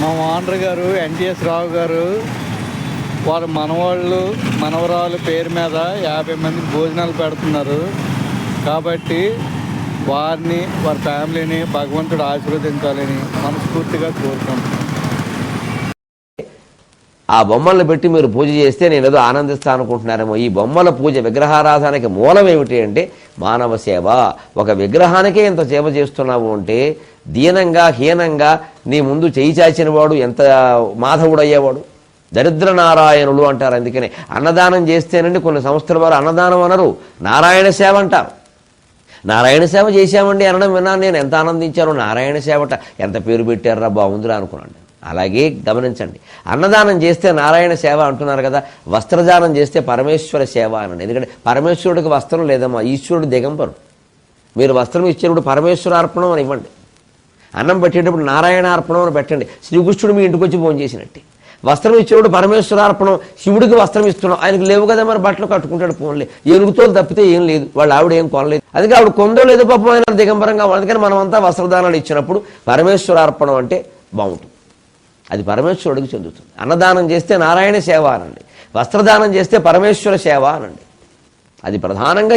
మా ఓనర్ గారు ఎన్టీఎస్ రావు గారు వారి మనవాళ్ళు మనవరాలు పేరు మీద 50 మందికి భోజనాలు పెడుతున్నారు. కాబట్టి వారిని వారి ఫ్యామిలీని భగవంతుడు ఆశీర్వదించాలని మనస్ఫూర్తిగా కోరుకుంటున్నాను. ఆ బొమ్మలను పెట్టి మీరు పూజ చేస్తే నేను ఏదో ఆనందిస్తాను అనుకుంటున్నారేమో. ఈ బొమ్మల పూజ విగ్రహారాధనకి మూలం ఏమిటి అంటే మానవ సేవ. ఒక విగ్రహానికే ఇంత సేవ చేస్తున్నావు అంటే దీనంగా హీనంగా నీ ముందు చేయి చాచిన వాడు ఎంత మాధవుడు అయ్యేవాడు. దరిద్ర నారాయణులు అంటారు. అందుకనే అన్నదానం చేస్తేనండి కొన్ని సంస్థల వారు అన్నదానం అనరు, నారాయణ సేవ అంటారు. నారాయణ సేవ చేశామండి అనడం విన్నాను నేను. ఎంత ఆనందించారో. నారాయణ సేవట ఎంత పేరు పెట్టారా, బాగుందిరా అనుకున్నాను. అలాగే గమనించండి, అన్నదానం చేస్తే నారాయణ సేవ అంటున్నారు కదా, వస్త్రదానం చేస్తే పరమేశ్వర సేవ అనండి. ఎందుకంటే పరమేశ్వరుడికి వస్త్రం లేదమ్మా, ఈశ్వరుడు దిగంబరు. మీరు వస్త్రం ఇచ్చేటప్పుడు పరమేశ్వరార్పణం అని ఇవ్వండి. అన్నం పెట్టేటప్పుడు నారాయణార్పణం అని పెట్టండి. శ్రీకృష్ణుడు మీ ఇంటికి వచ్చి భోజనం చేసినట్టే. వస్త్రం ఇచ్చేటప్పుడు పరమేశ్వరార్పణం. శివుడికి వస్త్రం ఇస్తున్నాం, ఆయనకు లేవు కదా మరి బట్టలు కట్టుకుంటాడు. పోన్లే, ఏనుగుతో తప్పితే ఏం లేదు, వాళ్ళ ఆవిడ ఏం కొనలేదు. అందుకే ఆవిడ కొందో లేదో పాపం ఆయన దిగంబరంగా. అందుకని మనమంతా వస్త్రదానాలు ఇచ్చినప్పుడు పరమేశ్వరార్పణం అంటే బాగుంటుంది. అది పరమేశ్వరుడికి చెందుతుంది. అన్నదానం చేస్తే నారాయణ సేవ అనండి, వస్త్రదానం చేస్తే పరమేశ్వర సేవ అనండి. అది ప్రధానంగా